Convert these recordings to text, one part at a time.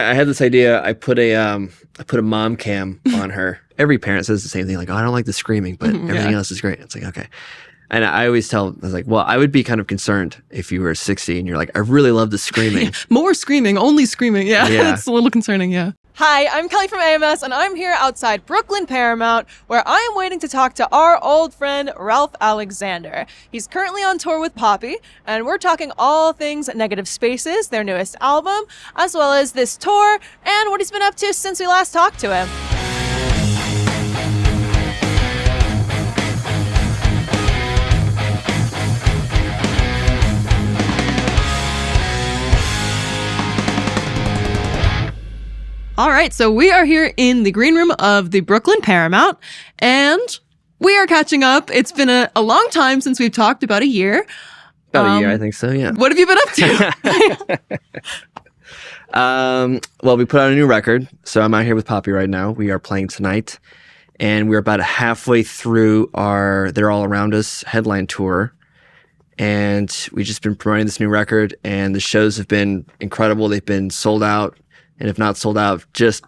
I had this idea. I put a mom cam on her. Every parent says the same thing, like, "Oh, I don't like the screaming, but everything else is great." It's like, okay. And I always tell, I was like, well, I would be kind of concerned if you were 60 and you're like, I really love the screaming. More screaming, only screaming. Yeah, it's a little concerning, yeah. Hi, I'm Kelly from AMS, and I'm here outside Brooklyn Paramount, where I am waiting to talk to our old friend, Ralph Alexander. He's currently on tour with Poppy, and we're talking all things Negative Spaces, their newest album, as well as this tour and what he's been up to since we last talked to him. All right, so we are here in the green room of the Brooklyn Paramount, and we are catching up. It's been a long time since we've talked, about a year. About a year, I think so, yeah. What have you been up to? Well, we put out a new record, so I'm out here with Poppy right now. We are playing tonight, and we're about halfway through our They're All Around Us headline tour, and we've just been promoting this new record, and the shows have been incredible. They've been sold out. And if not sold out, just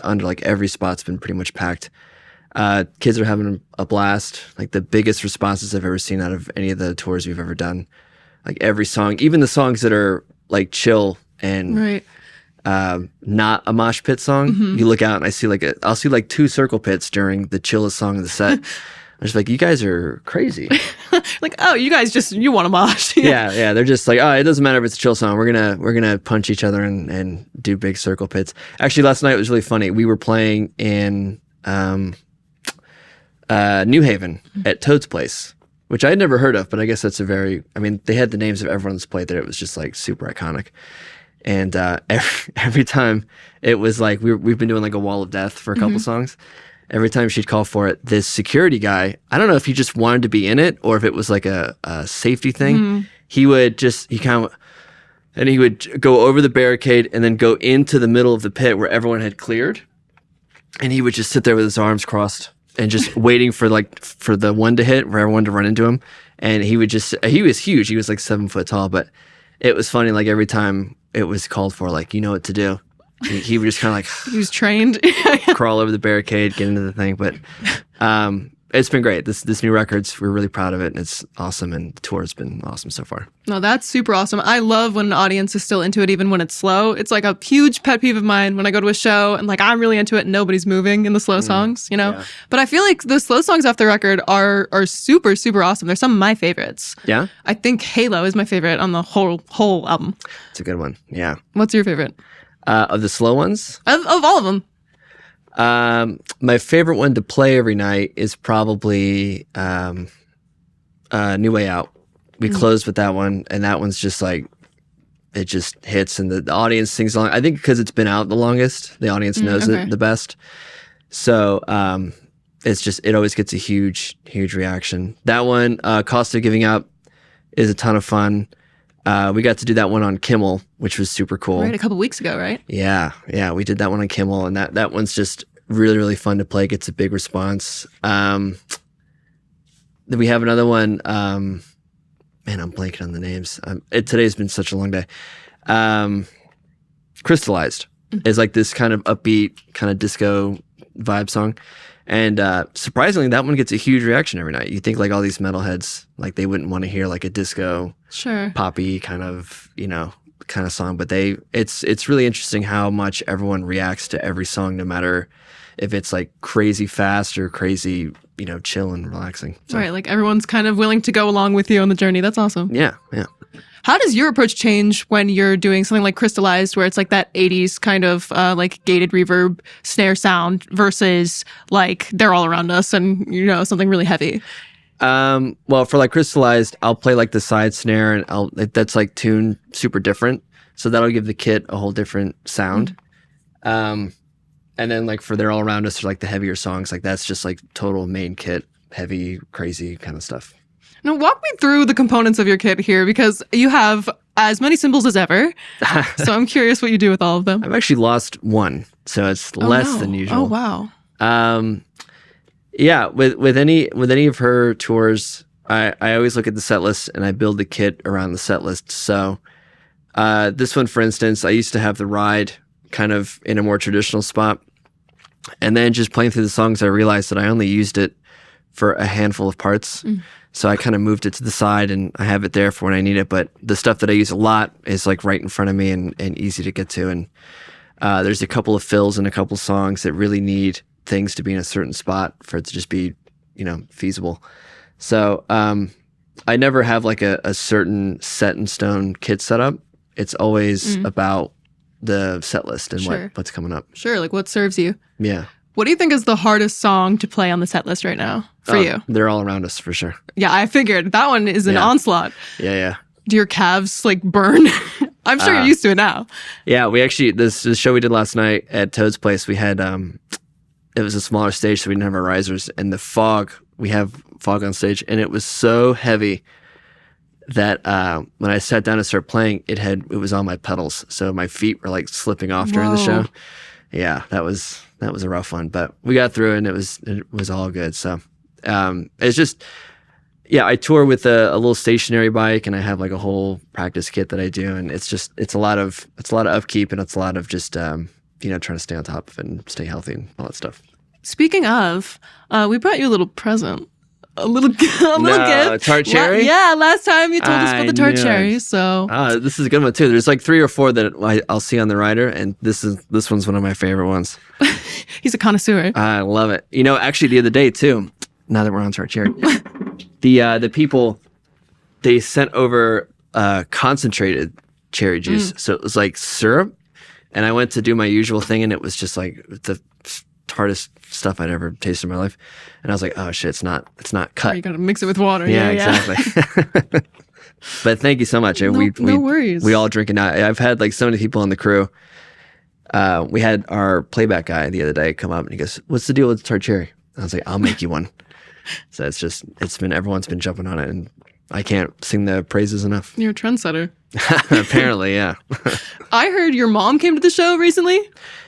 under, like, every spot's been pretty much packed. Kids are having a blast. Like, the biggest responses I've ever seen out of any of the tours we've ever done. Like, every song, even the songs that are, like, chill and not a mosh pit song. You look out and I see, I'll see, 2 circle pits during the chillest song of the set. I'm just like, you guys are crazy. Like, oh, you guys you want to mosh. Yeah. They're just like, oh, it doesn't matter if it's a chill song. We're gonna punch each other and do big circle pits. Actually, last night was really funny. We were playing in New Haven at Toad's Place, which I had never heard of, but I guess that's they had the names of everyone that's played there. It was just like super iconic. And every time it was like we've been doing like a Wall of Death for a couple songs. Every time she'd call for it, this security guy, I don't know if he just wanted to be in it or if it was like a safety thing. He would he would go over the barricade and then go into the middle of the pit where everyone had cleared. And he would just sit there with his arms crossed and just waiting for the one to hit, for everyone to run into him. And he was huge. He was like 7 foot tall, but it was funny. Like, every time it was called for, like, you know what to do. He would just kind of like... He was trained. crawl over the barricade, get into the thing. But it's been great. This new record's, we're really proud of it, and it's awesome, and the tour's been awesome so far. No, that's super awesome. I love when an audience is still into it, even when it's slow. It's like a huge pet peeve of mine when I go to a show and like I'm really into it and nobody's moving in the slow songs, you know? Yeah. But I feel like the slow songs off the record are super, super awesome. They're some of my favorites. Yeah? I think Halo is my favorite on the whole album. It's a good one, yeah. What's your favorite? Of the slow ones? Of all of them. My favorite one to play every night is probably New Way Out. We closed with that one, and that one's just like, it just hits, and the audience sings along. I think because it's been out the longest, the audience knows it the best. So it always gets a huge reaction. That one, Cost of Giving Up, is a ton of fun. We got to do that one on Kimmel, which was super cool. Right, a couple weeks ago, right? Yeah, we did that one on Kimmel, and that one's just really, really fun to play. Gets a big response. Then we have another one. Man, I'm blanking on the names. Today's been such a long day. Crystallized is like this kind of upbeat, kind of disco vibe song. And surprisingly, that one gets a huge reaction every night. You think like all these metalheads, like they wouldn't want to hear like a disco, poppy kind of song, but it's really interesting how much everyone reacts to every song, no matter if it's like crazy fast or crazy, chill and relaxing. So. Right, like everyone's kind of willing to go along with you on the journey. That's awesome. Yeah. How does your approach change when you're doing something like Crystallized, where it's like that 80s kind of like gated reverb snare sound versus like They're All Around Us and, something really heavy? Well, for like Crystallized, I'll play like the side snare and that's like tuned super different. So that'll give the kit a whole different sound. And then like for They're All Around Us, or like the heavier songs, like that's just like total main kit, heavy, crazy kind of stuff. Now, walk me through the components of your kit here, because you have as many cymbals as ever. So I'm curious what you do with all of them. I've actually lost one, so it's less than usual. Oh, wow. Yeah, with any of her tours, I always look at the set list and I build the kit around the set list. So this one, for instance, I used to have the ride kind of in a more traditional spot. And then just playing through the songs, I realized that I only used it for a handful of parts. So I kind of moved it to the side and I have it there for when I need it. But the stuff that I use a lot is like right in front of me and easy to get to. And there's a couple of fills and a couple of songs that really need things to be in a certain spot for it to just be, feasible. So I never have like a certain set in stone kit setup. It's always about the set list and what's coming up. Sure, like what serves you. Yeah. What do you think is the hardest song to play on the set list right now for you? They're all around us for sure. Yeah, I figured. That one is an onslaught. Yeah. Do your calves like burn? I'm sure you're used to it now. Yeah, we actually, this show we did last night at Toad's Place, we had, it was a smaller stage, so we didn't have our risers. And the fog, we have fog on stage, and it was so heavy that when I sat down to start playing, it was on my pedals. So my feet were like slipping off during the show. Yeah, that was a rough one, but we got through it and it was all good. So it's just, I tour with a little stationary bike and I have like a whole practice kit that I do. And it's a lot of upkeep and it's a lot of just, trying to stay on top of it and stay healthy and all that stuff. Speaking of, we brought you a little present. A little gift. Tart cherry? Last time you told us about the tart cherry. So this is a good one too. There's like 3 or 4 that I'll see on the rider, and this one's one of my favorite ones. He's a connoisseur. I love it. Actually the other day too, now that we're on tart cherry, the people, they sent over concentrated cherry juice. So it was like syrup, and I went to do my usual thing, and it was just like the tartest stuff I'd ever tasted in my life. And I was like, oh shit, it's not cut. You gotta mix it with water. Yeah, exactly. But thank you so much. No worries. We all drink it now. I've had like so many people on the crew. We had our playback guy the other day come up and he goes, what's the deal with the tart cherry? I was like, I'll make you one. So everyone's been jumping on it, and I can't sing the praises enough. You're a trendsetter. Apparently, yeah. I heard your mom came to the show recently.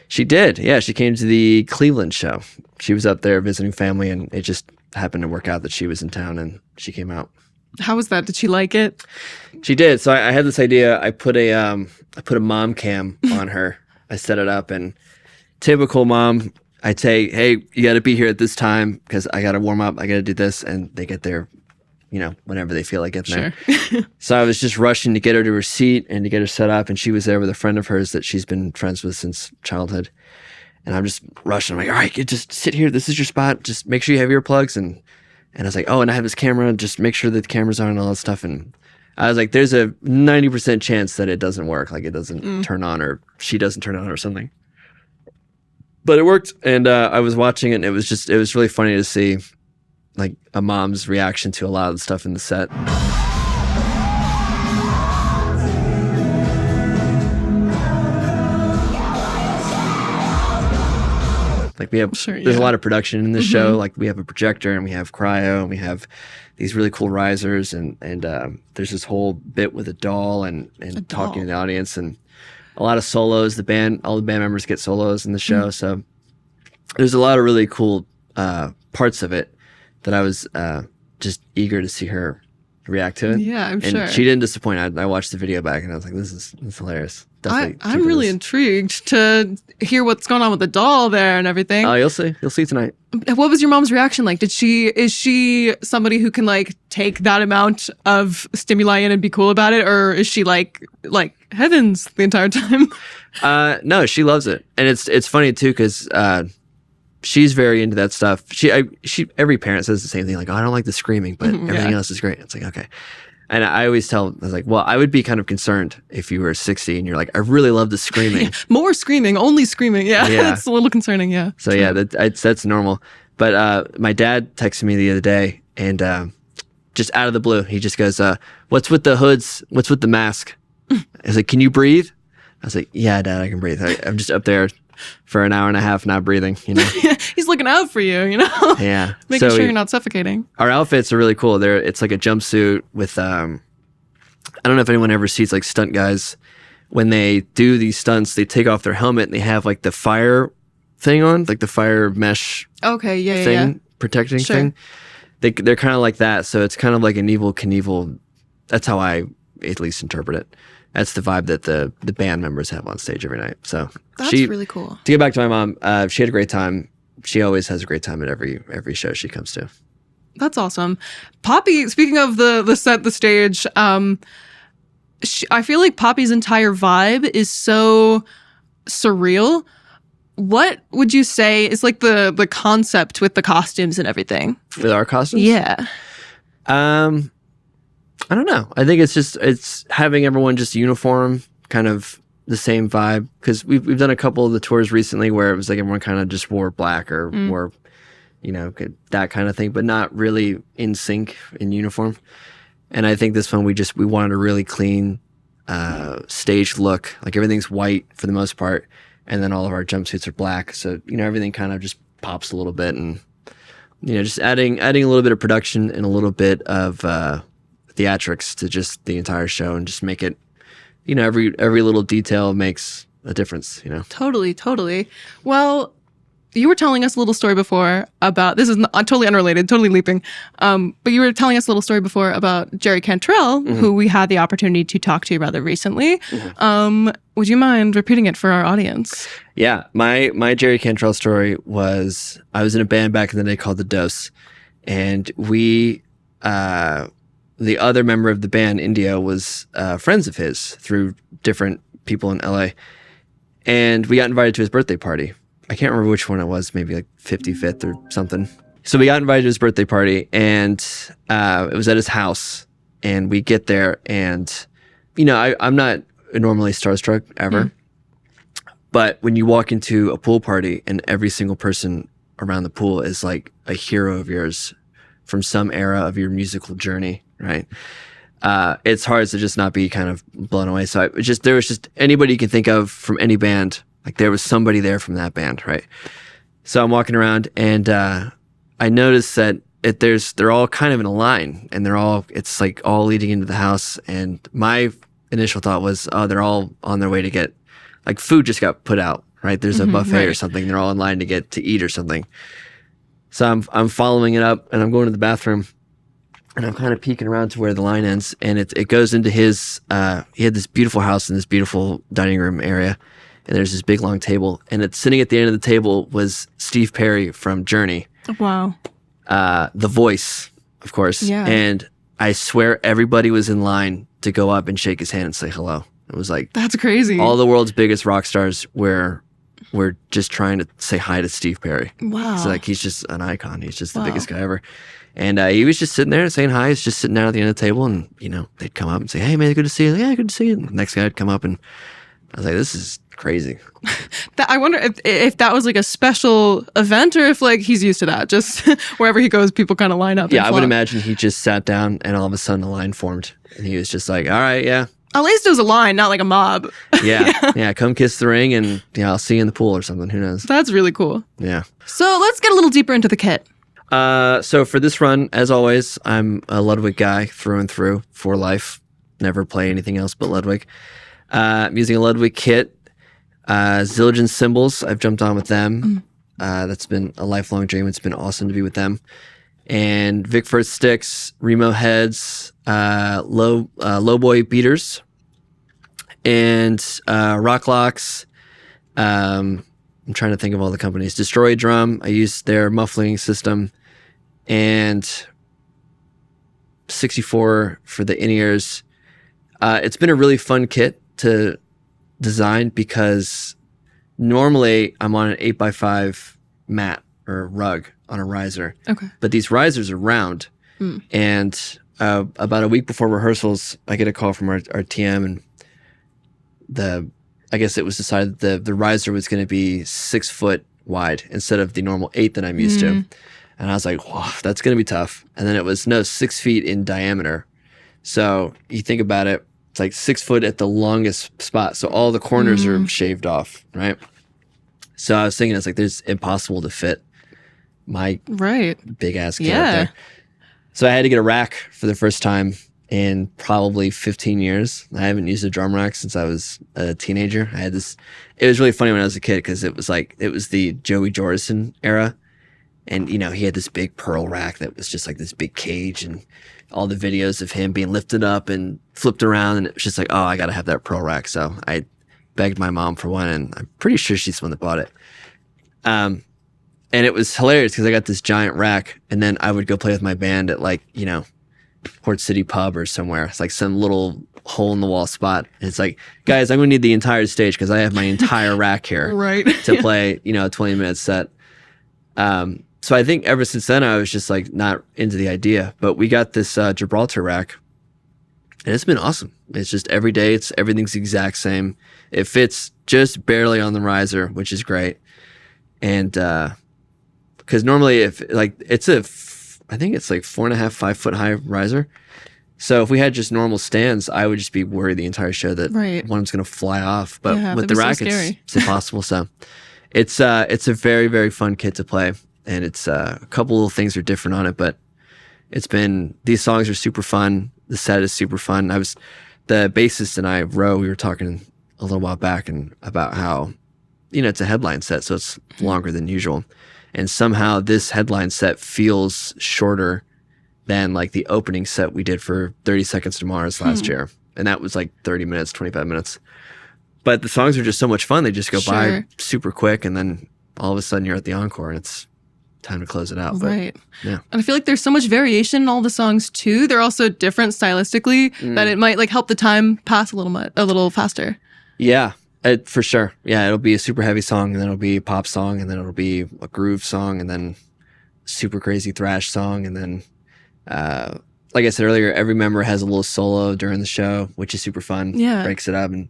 She did. Yeah, she came to the Cleveland show. She was up there visiting family, and it just happened to work out that she was in town, and she came out. How was that? Did she like it? She did. So I had this idea. I put a mom cam on her. I set it up, and typical mom, I'd say, hey, you got to be here at this time because I got to warm up. I got to do this, and they get there, whenever they feel like getting there. So I was just rushing to get her to her seat and to get her set up, and she was there with a friend of hers that she's been friends with since childhood. And I'm just rushing. I'm like, all right, you just sit here. This is your spot. Just make sure you have earplugs. And I was like, oh, and I have this camera. Just make sure that the camera's on and all that stuff. And I was like, there's a 90% chance that it doesn't work. Like it doesn't turn on, or she doesn't turn on or something. But it worked. And I was watching it, and it was really funny to see like a mom's reaction to a lot of the stuff in the set. Like we have, there's a lot of production in this show. Like we have a projector and we have cryo and we have these really cool risers and there's this whole bit with a doll and talking to the audience and a lot of solos. All the band members get solos in the show. So there's a lot of really cool parts of it that I was just eager to see her react to it. Yeah, I'm sure. She didn't disappoint. I watched the video back and I was like, this is hilarious. I'm really intrigued to hear what's going on with the doll there and everything. Oh, you'll see. You'll see tonight. What was your mom's reaction like? Is she somebody who can like take that amount of stimuli in and be cool about it, or is she like heavens the entire time? No, she loves it, and it's funny too because she's very into that stuff. Every parent says the same thing, like, oh, I don't like the screaming, but everything else is great. It's like, okay. And I always tell, I was like, well, I would be kind of concerned if you were 60 and you're like, I really love the screaming. More screaming, only screaming. Yeah, it's a little concerning, yeah. So yeah, that's normal. But my dad texted me the other day and just out of the blue, he just goes, what's with the hoods? What's with the mask? I was like, can you breathe? I was like, yeah, Dad, I can breathe. I'm just up there for an hour and a half not breathing, He's looking out for you, Yeah. Making sure you're not suffocating. Our outfits are really cool. It's like a jumpsuit with, I don't know if anyone ever sees like stunt guys. When they do these stunts, they take off their helmet and they have like the fire thing on, like the fire mesh protecting thing. They're kind of like that. So it's kind of like an Evel Knievel. That's how I at least interpret it. that's the vibe that the band members have on stage every night. So That's really cool. To get back to my mom, she had a great time. She always has a great time at every show she comes to. That's awesome. Poppy, speaking of the set, the stage, I feel like Poppy's entire vibe is so surreal. What would you say is like the concept with the costumes and everything? With our costumes? Yeah. I don't know. I think it's having everyone just uniform, kind of the same vibe. Because we've done a couple of the tours recently where it was like everyone kind of just wore black or wore, that kind of thing, but not really in sync in uniform. And I think this one we wanted a really clean stage look. Like everything's white for the most part, and then all of our jumpsuits are black. So everything kind of just pops a little bit, and just adding a little bit of production and a little bit of theatrics to just the entire show, and just make it, every little detail makes a difference. Totally. Well, you were telling us a little story before about, this is totally unrelated, totally leaping, but you were telling us a little story before about Jerry Cantrell, who we had the opportunity to talk to rather recently. Would you mind repeating it for our audience? Yeah, my Jerry Cantrell story was, I was in a band back in the day called The Dose, and we, the other member of the band, India, was friends of his through different people in LA, and we got invited to his birthday party. I can't remember which one it was, maybe like 55th or something. So we got invited to his birthday party, and it was at his house, and we get there, and I'm not normally starstruck ever, but when you walk into a pool party and every single person around the pool is like a hero of yours from some era of your musical journey, right? It's hard to just not be kind of blown away. So there was just anybody you can think of from any band. Like there was somebody there from that band, right? So I'm walking around, and I noticed that they're all kind of in a line, and it's like all leading into the house. And my initial thought was, oh, they're all on their way to get, like, food just got put out, right? There's a buffet or something. They're all in line to eat or something. So I'm following it up, and I'm going to the bathroom, and I'm kind of peeking around to where the line ends, and it goes into his. He had this beautiful house in this beautiful dining room area. And there's this big long table, and it's sitting at the end of the table was Steve Perry from Journey. Wow. The Voice, of course. Yeah. And I swear everybody was in line to go up and shake his hand and say hello. It was like, that's crazy. All the world's biggest rock stars were just trying to say hi to Steve Perry. Wow. So like he's just an icon. He's just the biggest guy ever. And he was just sitting there saying hi. He's just sitting down at the end of the table, and they'd come up and say, "Hey man, good to see you." Yeah, good to see you. And the next guy would come up, and I was like, this is crazy. I wonder if that was like a special event, or if like he's used to that. Just wherever he goes, people kind of line up. Yeah, I would imagine he just sat down, and all of a sudden a line formed, and he was just like, all right, yeah. At least it was a line, not like a mob. Yeah, come kiss the ring, and I'll see you in the pool or something. Who knows? That's really cool. Yeah. So let's get a little deeper into the kit. So for this run, as always, I'm a Ludwig guy through and through for life. Never play anything else but Ludwig. I'm using a Ludwig Kit. Zildjian cymbals, I've jumped on with them. That's been a lifelong dream. It's been awesome to be with them. And Vic Firth sticks, Remo heads, low boy beaters, and rock locks. I'm trying to think of all the companies. Destroy Drum, I use their muffling system, and 64 for the in-ears. It's been a really fun kit to design because normally I'm on an 8x5 mat or rug on a riser. Okay. But these risers are round. And about a week before rehearsals, I get a call from our TM, and I guess it was decided the riser was going to be 6 foot wide instead of the normal 8 that I'm used to. And I was like, whoa, that's going to be tough. And then it was 6 feet in diameter. So you think about it, it's like 6 foot at the longest spot. So all the corners are shaved off, right? So I was thinking, it's like, there's impossible to fit my big ass kit up there. So I had to get a rack for the first time in probably 15 years. I haven't used a drum rack since I was a teenager. I had this, it was really funny when I was a kid because it was the Joey Jordison era. And, he had this big pearl rack that was just like this big cage. And all the videos of him being lifted up and flipped around, and it was just like, oh, I gotta have that Pro rack. So I begged my mom for one, and I'm pretty sure she's the one that bought it. And it was hilarious because I got this giant rack, and then I would go play with my band at like, you know, Port City Pub or somewhere. It's like some little hole in the wall spot. And it's like, guys, I'm gonna need the entire stage because I have my entire rack here Right. to play, you know, a 20-minute set. So I think ever since then I was just like not into the idea. But we got this Gibraltar rack, and it's been awesome. It's just every day, everything's the exact same. It fits just barely on the riser, which is great. And because normally if like I think it's like 4.5, 5 foot high riser. So if we had just normal stands, I would just be worried the entire show that one was going to fly off. But with the rack, it's impossible. So it's a very, very fun kit to play. And it's a couple little things are different on it, but these songs are super fun. The set is super fun. The bassist and I, Ro, we were talking a little while back and about how, you know, it's a headline set, so it's longer than usual. And somehow this headline set feels shorter than like the opening set we did for 30 Seconds to Mars last year. And that was like 30 minutes, 25 minutes. But the songs are just so much fun. They just go by super quick. And then all of a sudden you're at the encore and it's time to close it out. But, right. Yeah. And I feel like there's so much variation in all the songs too. They're also different stylistically that it might like help the time pass a little faster. Yeah. For sure. Yeah, it'll be a super heavy song, and then it'll be a pop song, and then it'll be a groove song, and then super crazy thrash song, and then like I said earlier, every member has a little solo during the show, which is super fun. Yeah. Breaks it up, and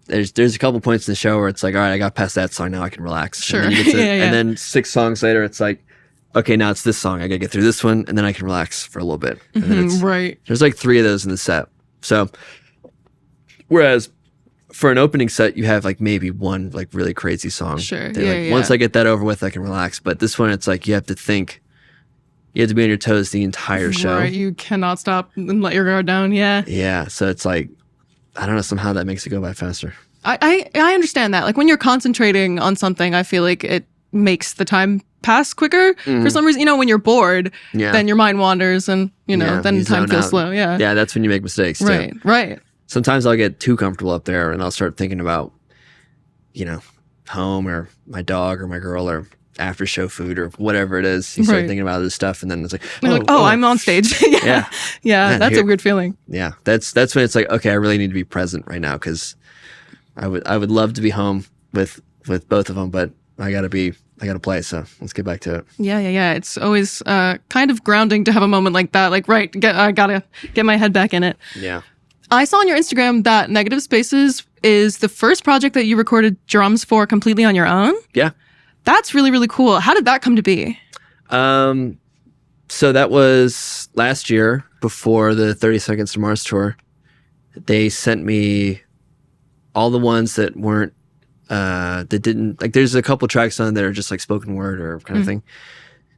there's a couple points in the show where it's like, all right, I got past that song, now I can relax. Sure. And then, and then 6 songs later, it's like, okay, now it's this song, I gotta get through this one, and then I can relax for a little bit. And then Right. There's like 3 of those in the set. So whereas for an opening set, you have like maybe one like really crazy song. Sure. Once I get that over with, I can relax. But this one, it's like you have to think. You have to be on your toes the entire show. Right. You cannot stop and let your guard down. Yeah. Yeah. So it's like, I don't know, somehow that makes it go by faster. I understand that. Like when you're concentrating on something, I feel like it makes the time pass quicker. For some reason, you know, when you're bored, then your mind wanders and, you know, then time feels slow. Yeah. Yeah. That's when you make mistakes. Right. Too. Right. Sometimes I'll get too comfortable up there and I'll start thinking about, you know, home or my dog or my girl or after show food or whatever it is. You start thinking about this stuff and then it's like, I'm on stage. Yeah. That's a weird feeling. Yeah. That's when it's like, okay, I really need to be present right now because I would love to be home with both of them, but I gotta play. So let's get back to it. Yeah. It's always kind of grounding to have a moment like that. Like, I gotta get my head back in it. Yeah. I saw on your Instagram that Negative Spaces is the first project that you recorded drums for completely on your own. Yeah. That's really, really cool. How did that come to be? So that was last year before the 30 Seconds to Mars tour. They sent me all the ones that weren't, that didn't, like there's a couple tracks on that are just like spoken word or kind of thing.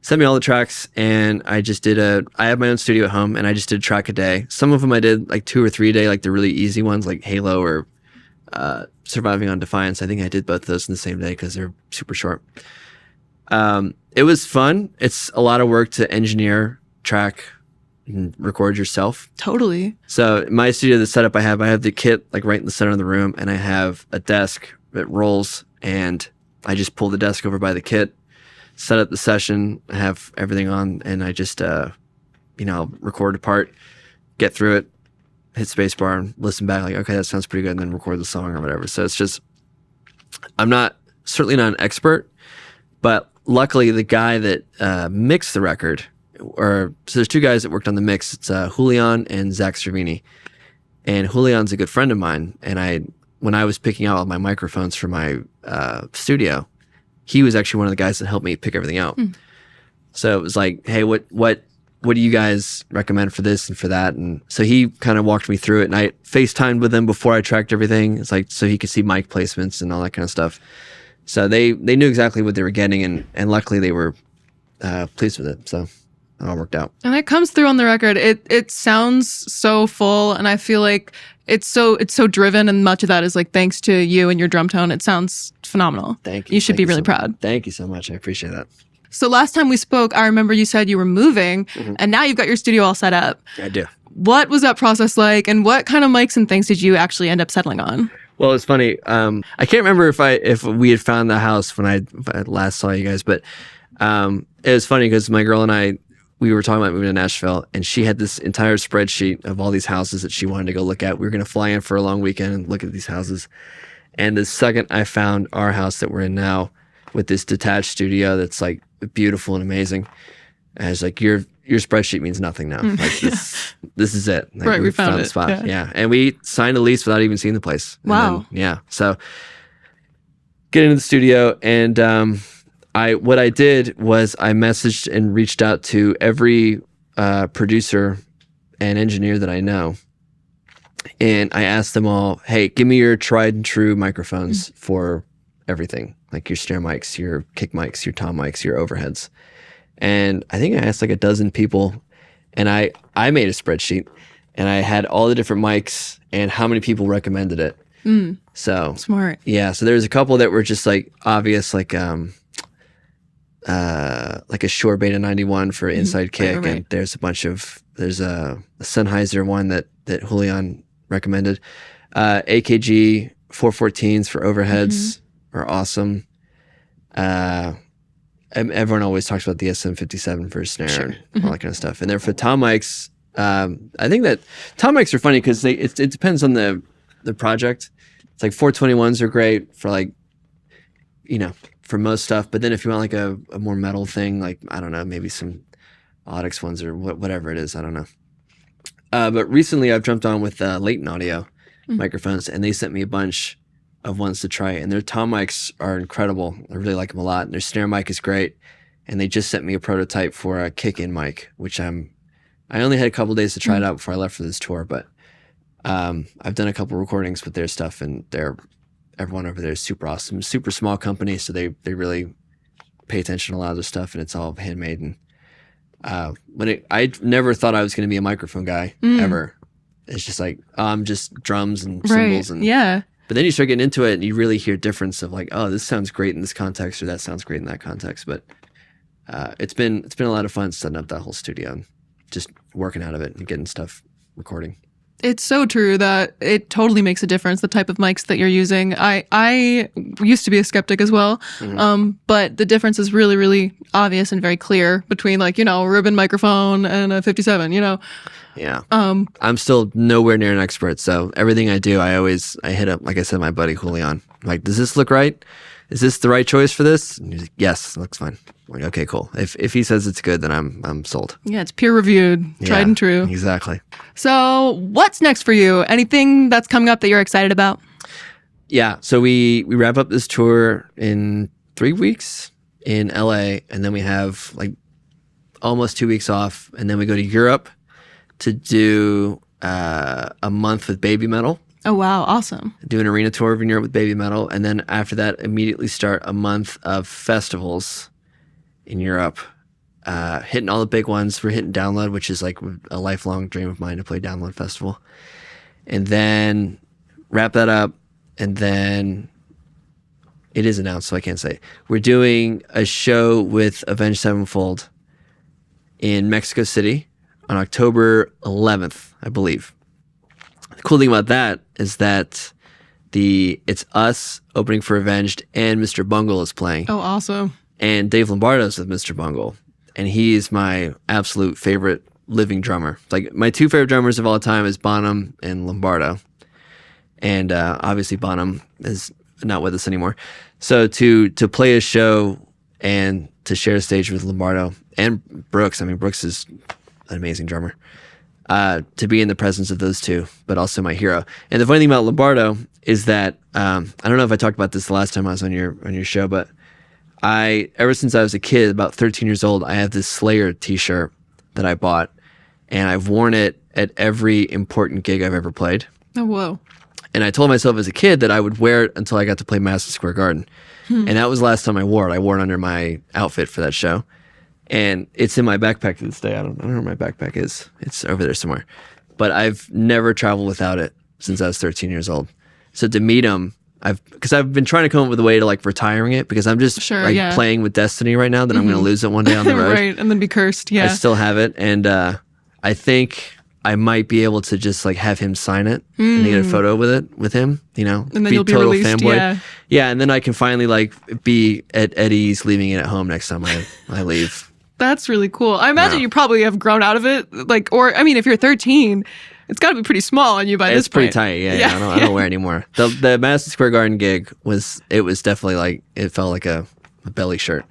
Sent me all the tracks and I just I have my own studio at home and I just did a track a day. Some of them I did like 2 or 3 a day, like the really easy ones like Halo or Surviving on Defiance. I think I did both of those in the same day because they're super short. It was fun. It's a lot of work to engineer, track, and record yourself. Totally. So my studio, the setup I have the kit like right in the center of the room and I have a desk that rolls and I just pull the desk over by the kit, set up the session, have everything on, and I just, record a part, get through it, hit spacebar, and listen back like, okay, that sounds pretty good, and then record the song or whatever. So it's just, I'm certainly not an expert, but luckily the guy that mixed the record, so there's 2 guys that worked on the mix. It's Julian and Zach Cervini. And Julian's a good friend of mine, and when I was picking out all my microphones for my studio, he was actually one of the guys that helped me pick everything out. So it was like, hey, what do you guys recommend for this and for that? And so he kind of walked me through it, and I FaceTimed with him before I tracked everything. It's like, so he could see mic placements and all that kind of stuff. So they knew exactly what they were getting, and luckily they were pleased with it. So it all worked out. And it comes through on the record. It sounds so full, and I feel like it's so driven, and much of that is like thanks to you and your drum tone. It sounds phenomenal. Thank you. You should be really proud. Thank you so much. I appreciate that. So last time we spoke, I remember you said you were moving, and now you've got your studio all set up. I do. What was that process like, and what kind of mics and things did you actually end up settling on? Well, it's funny. I can't remember if we had found the house when I last saw you guys, but it was funny because my girl and I, we were talking about moving to Nashville, and she had this entire spreadsheet of all these houses that she wanted to go look at. We were going to fly in for a long weekend and look at these houses. And the second I found our house that we're in now with this detached studio that's like beautiful and amazing, I was like, your spreadsheet means nothing now. Like this is it. Like, right, we found the it. spot. Yeah. And we signed a lease without even seeing the place. And wow. Then, so get into the studio, and what I did was I messaged and reached out to every producer and engineer that I know. And I asked them all, hey, give me your tried and true microphones for everything, like your snare mics, your kick mics, your tom mics, your overheads. And I think I asked like a dozen people, and I made a spreadsheet, and I had all the different mics and how many people recommended it. So smart. Yeah. So there's a couple that were just like obvious, like a Shure Beta 91 for inside kick, right. and there's a Sennheiser one that Julian recommended. AKG 414s for overheads are awesome. Everyone always talks about the SM57 for a snare and all that kind of stuff. And then for tom mics, I think that tom mics are funny because it depends on the project. It's like 421s are great for like, for most stuff. But then if you want like a more metal thing, like, I don't know, maybe some Audix ones or whatever it is, I don't know. But recently I've jumped on with Latent Audio microphones, and they sent me a bunch of ones to try, and their tom mics are incredible. I really like them a lot. And their snare mic is great. And they just sent me a prototype for a kick-in mic, which I only had a couple days to try it out before I left for this tour, but I've done a couple recordings with their stuff, and everyone over there is super awesome. Super small company, so they really pay attention to a lot of their stuff, and it's all handmade. And I never thought I was going to be a microphone guy ever. It's just like, I'm just drums and cymbals, and But then you start getting into it, and you really hear difference of like, oh, this sounds great in this context, or that sounds great in that context. But it's been a lot of fun setting up that whole studio and just working out of it and getting stuff recording. It's so true that it totally makes a difference, the type of mics that you're using. I used to be a skeptic as well, but the difference is really, really obvious and very clear between like, a ribbon microphone and a 57, Yeah. I'm still nowhere near an expert, so everything I do, I hit up, like I said, my buddy Julian. I'm like, does this look right? Is this the right choice for this? And he's like, yes, it looks fine. I'm like, okay, cool. If he says it's good, then I'm sold. Yeah, it's peer reviewed, tried and true. Exactly. So what's next for you? Anything that's coming up that you're excited about? Yeah, so we wrap up this tour in 3 weeks in LA, and then we have like almost 2 weeks off, and then we go to Europe to do a month with Baby Metal. Oh, wow. Awesome. Do an arena tour in Europe with Baby Metal. And then after that, immediately start a month of festivals in Europe. Hitting all the big ones. We're hitting Download, which is like a lifelong dream of mine to play Download Festival. And then wrap that up. And then it is announced, so I can't say. We're doing a show with Avenged Sevenfold in Mexico City on October 11th, I believe. The cool thing about that is that it's us opening for Avenged, and Mr. Bungle is playing. Oh, awesome. And Dave Lombardo's with Mr. Bungle. And he is my absolute favorite living drummer. Like, my two favorite drummers of all time is Bonham and Lombardo. And obviously Bonham is not with us anymore. So to play a show and to share a stage with Lombardo and Brooks, I mean, Brooks is an amazing drummer. To be in the presence of those two, but also my hero. And the funny thing about Lombardo is that I don't know if I talked about this the last time I was on your show, but ever since I was a kid, about 13 years old, I have this Slayer T-shirt that I bought, and I've worn it at every important gig I've ever played. Oh, whoa! And I told myself as a kid that I would wear it until I got to play Madison Square Garden, and that was the last time I wore it. I wore it under my outfit for that show. And it's in my backpack to this day. I don't know where my backpack is. It's over there somewhere. But I've never traveled without it since I was 13 years old. So to meet him because I've been trying to come up with a way to like retiring it because I'm just playing with Destiny right now that I'm going to lose it one day on the road. Right, and then be cursed. Yeah. I still have it, and I think I might be able to just like have him sign it and get a photo with him, you know, and then you'll be released. Fanboy. Yeah, and then I can finally like be at ease leaving it at home next time I leave. That's really cool. I imagine you probably have grown out of it, like, or I mean, if you're 13, it's got to be pretty small on you by this point. It's pretty tight. Yeah. I don't wear it anymore. The Madison Square Garden gig was definitely like it felt like a belly shirt.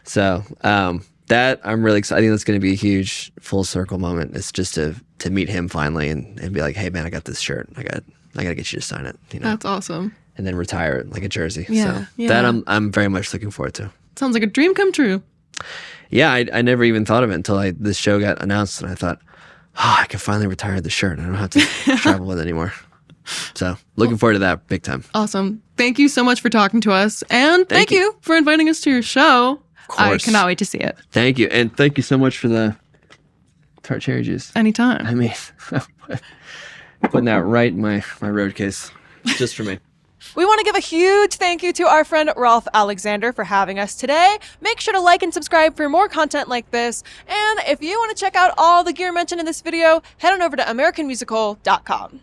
So that I'm really excited. I think that's going to be a huge full circle moment. It's just to meet him finally and be like, hey man, I got this shirt. I got to get you to sign it. You know? That's awesome. And then retire it like a jersey. Yeah, so that I'm very much looking forward to. Sounds like a dream come true. Yeah, I never even thought of it until this show got announced, and I thought, I can finally retire the shirt. I don't have to travel with it anymore. So looking forward to that big time. Awesome. Thank you so much for talking to us, and thank you for inviting us to your show. Of course. I cannot wait to see it. Thank you, and thank you so much for the Tart cherry juice. Anytime. I mean, putting that right in my road case, just for me. We want to give a huge thank you to our friend Ralph Alexander for having us today. Make sure to like and subscribe for more content like this. And if you want to check out all the gear mentioned in this video, head on over to AmericanMusical.com.